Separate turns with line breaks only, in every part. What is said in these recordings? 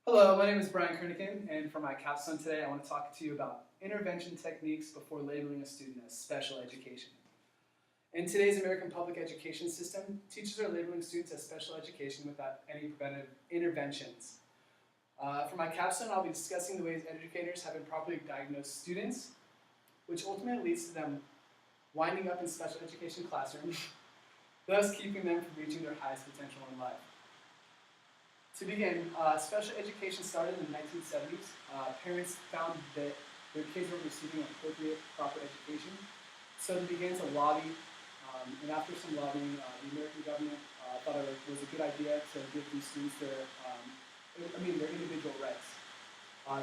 Hello, my name is Brian Kernigan, and for my capstone today, I want to talk to you about intervention techniques before labeling a student as special education. In today's American public education system, teachers are labeling students as special education without any preventive interventions. For my capstone, I'll be discussing the ways educators have improperly diagnosed students, which ultimately leads to them winding up in special education classrooms, thus keeping them from reaching their highest potential in life. To begin, special education started in the 1970s. Parents found that their kids weren't receiving appropriate, proper education, so they began to lobby. And after some lobbying, the American government thought it was a good idea to give these students their individual rights.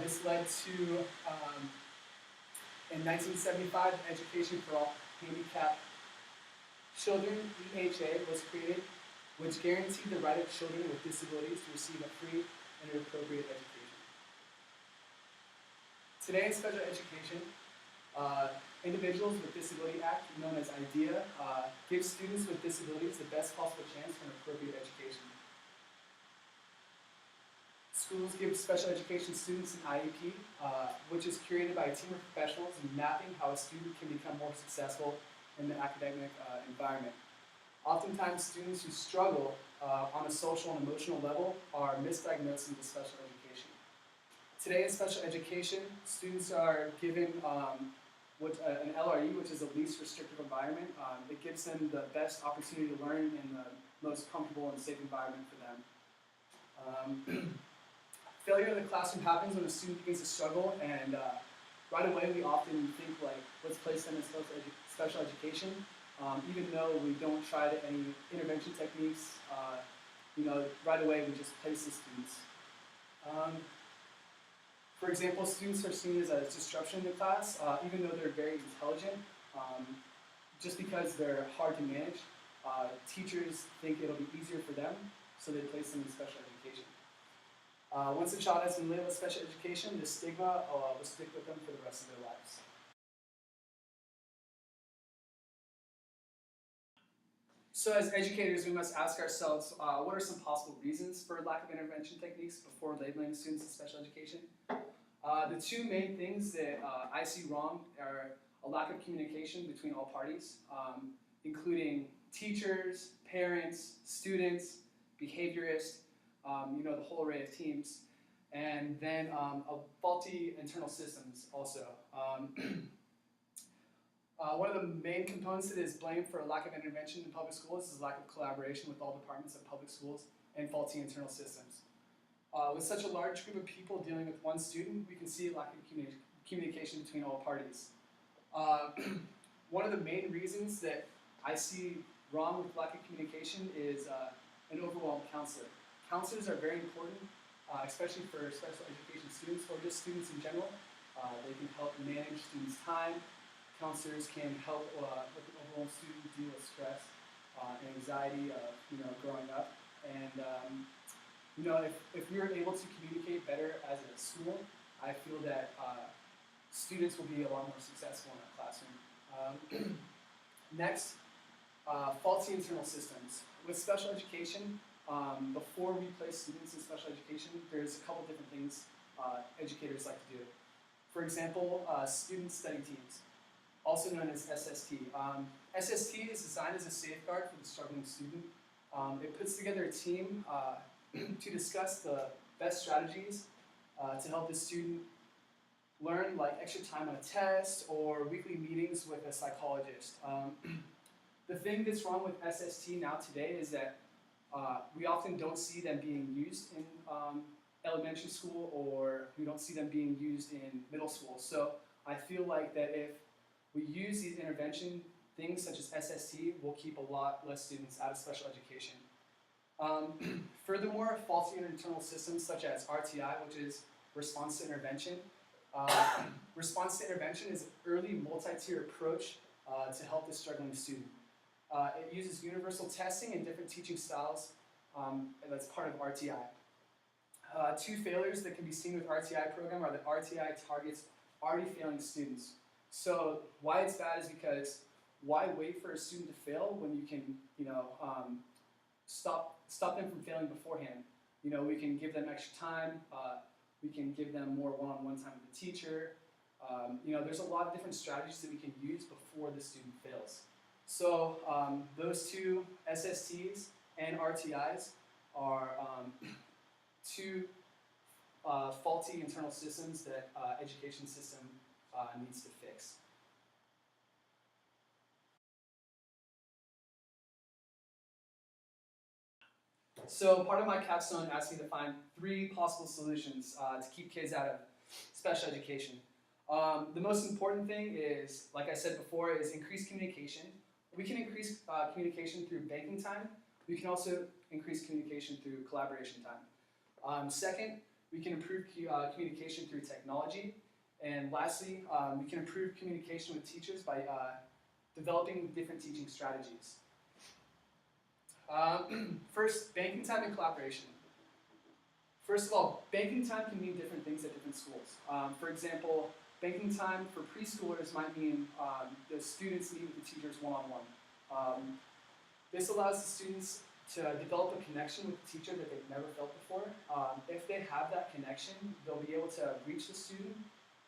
This led to, in 1975, Education for All Handicapped Children (EHA) was created, which guaranteed the right of children with disabilities to receive a free and appropriate education. Today in special education, Individuals with Disability Act, known as IDEA, gives students with disabilities the best possible chance for an appropriate education. Schools give special education students an IEP, which is curated by a team of professionals mapping how a student can become more successful in the academic environment. Oftentimes, students who struggle on a social and emotional level are misdiagnosed into special education. Today in special education, students are given an LRE, which is a least restrictive environment. It gives them the best opportunity to learn in the most comfortable and safe environment for them. Failure in the classroom happens when a student begins to struggle, and right away we often think, like, let's place them in special education. Even though we don't try any intervention techniques, right away we just place the students. For example, students are seen as a disruption in the class, even though they're very intelligent. Just because they're hard to manage, teachers think it'll be easier for them, so they place them in special education. Once a child has been labeled as special education, the stigma will stick with them for the rest of their lives. So as educators, we must ask ourselves, what are some possible reasons for lack of intervention techniques before labeling students as special education? The two main things that I see wrong are a lack of communication between all parties, including teachers, parents, students, behaviorists, the whole array of teams, and then faulty internal systems also. One of the main components that is blamed for a lack of intervention in public schools is lack of collaboration with all departments of public schools and faulty internal systems. With such a large group of people dealing with one student, we can see a lack of communication between all parties. One of the main reasons that I see wrong with lack of communication is an overwhelmed counselor. Counselors are very important, especially for special education students or just students in general. They can help manage students' time. Counselors can help with an overall student deal with stress and anxiety of growing up. And if we are able to communicate better as a school, I feel that students will be a lot more successful in our classroom. Next, faulty internal systems. With special education, before we place students in special education, there's a couple different things educators like to do. For example, student study teams, also known as SST. SST is designed as a safeguard for the struggling student. It puts together a team to discuss the best strategies to help the student learn, like extra time on a test or weekly meetings with a psychologist. The thing that's wrong with SST now today is that we often don't see them being used in elementary school, or we don't see them being used in middle school. So I feel like that if we use these intervention things such as SST, we'll keep a lot less students out of special education. Furthermore, faulty internal systems such as RTI, which is response to intervention. Response to intervention is an early multi-tier approach to help the struggling student. It uses universal testing and different teaching styles, and that's part of RTI. Two failures that can be seen with RTI program are that RTI targets already failing students. So why it's bad is because why wait for a student to fail when you can, stop them from failing beforehand? We can give them extra time. We can give them more one-on-one time with the teacher. There's a lot of different strategies that we can use before the student fails. So those two SSTs and RTIs are two faulty internal systems that education system needs to fix. So part of my capstone asked me to find 3 possible solutions to keep kids out of special education. The most important thing is, like I said before, is increased communication. We can increase communication through banking time. We can also increase communication through collaboration time. Second, we can improve communication through technology. And lastly, we can improve communication with teachers by developing different teaching strategies. First, banking time and collaboration. First of all, banking time can mean different things at different schools. For example, banking time for preschoolers might mean the students meet with the teachers one-on-one. This allows the students to develop a connection with the teacher that they've never felt before. If they have that connection, they'll be able to reach the student,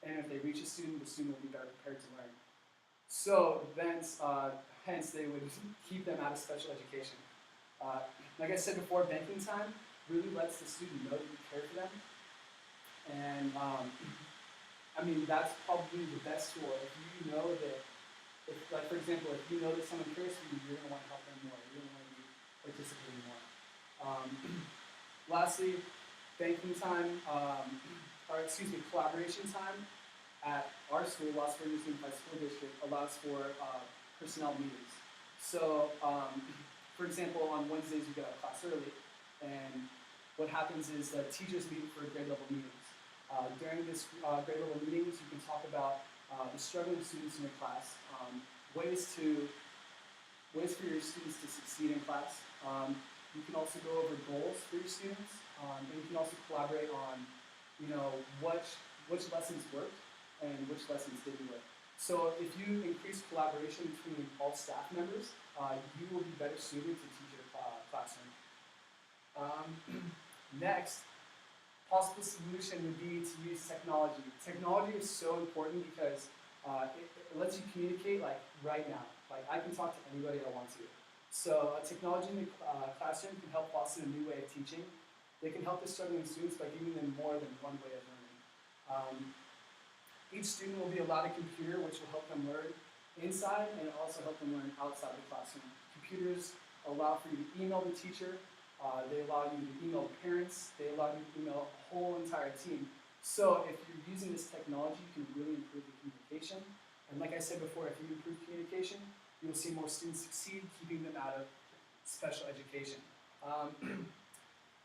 and if they reach the student will be better prepared to learn. So hence they would keep them out of special education. Like I said before, banking time really lets the student know that you care for them. And that's probably the best tool. If you know that, for example, if you know that someone cares for you, you're going to want to help them more. You're going to want to be participating more. Lastly, banking time, collaboration time at our school, Las Vegas Unified School District, allows for personnel meetings. So, for example, on Wednesdays we get out of class early, and what happens is that teachers meet for grade level meetings. During this grade level meetings, you can talk about the struggling students in your class, ways for your students to succeed in class. You can also go over goals for your students, and you can also collaborate on, which lessons worked and which lessons didn't work. So if you increase collaboration between all staff members, you will be better suited to teach your classroom. Next, possible solution would be to use technology. Technology is so important because it lets you communicate right now. I can talk to anybody I want to. So technology in the classroom can help foster a new way of teaching. They can help the struggling students by giving them more than one way of learning. Each student will be allowed a computer, which will help them learn inside and also help them learn outside the classroom. Computers allow for you to email the teacher. They allow you to email parents. They allow you to email a whole entire team. So if you're using this technology, you can really improve the communication. And like I said before, if you improve communication, you'll see more students succeed, keeping them out of special education.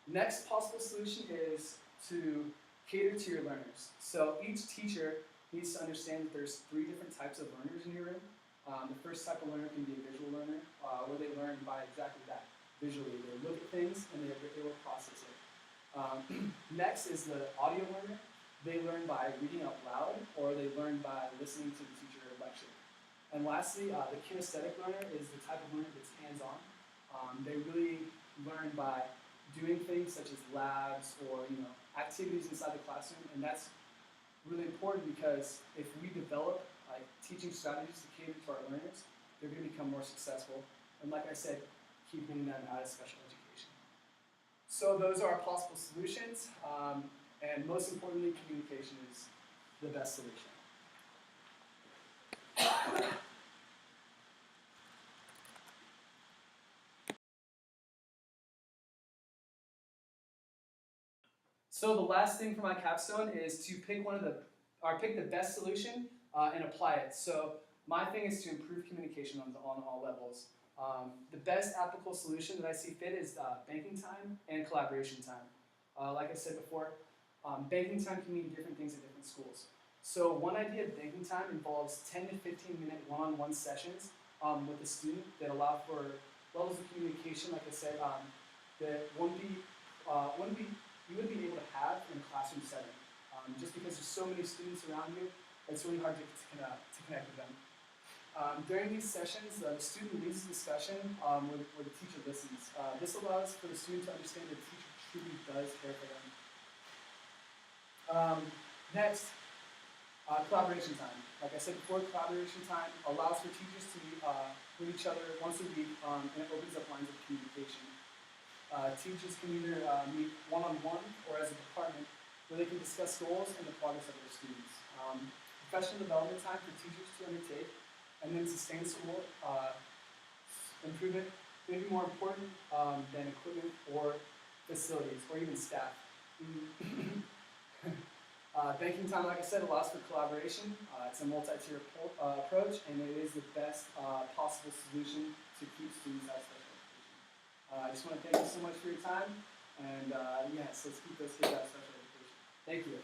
Next possible solution is to cater to your learners. So each teacher needs to understand that there's 3 different types of learners in your room. The first type of learner can be a visual learner, where they learn by exactly that, visually. They look at things and they will process it. Next is the audio learner. They learn by reading out loud, or they learn by listening to the teacher lecture. And lastly, the kinesthetic learner is the type of learner that's hands-on. They really learn by doing things such as labs or activities inside the classroom, and that's really important because if we develop teaching strategies to cater to our learners, they're going to become more successful. And like I said, keeping them out of special education. So those are our possible solutions, and most importantly, communication is the best solution. So the last thing for my capstone is to pick pick the best solution and apply it. So my thing is to improve communication on all levels. The best applicable solution that I see fit is banking time and collaboration time. Like I said before, banking time can mean different things at different schools. So one idea of banking time involves 10 to 15 minute one-on-one sessions with the student that allow for levels of communication, like I said, that you wouldn't be able to have in a classroom setting. Just because there's so many students around you, it's really hard to connect with them. During these sessions, the student leads the discussion where the teacher listens. This allows for the student to understand the teacher's truly does care for them. Next, collaboration time. Like I said before, collaboration time allows for teachers to meet with each other once a week, and it opens up lines of communication. Teachers can either meet one-on-one or as a department where they can discuss goals and the progress of their students. Professional development time for teachers to undertake and then sustain school improvement may be more important than equipment or facilities or even staff. Banking time, like I said, allows for collaboration. It's a multi-tier approach, and it is the best possible solution to keep students out of special education. I just want to thank you so much for your time, and yes, let's keep those kids out of special education. Thank you.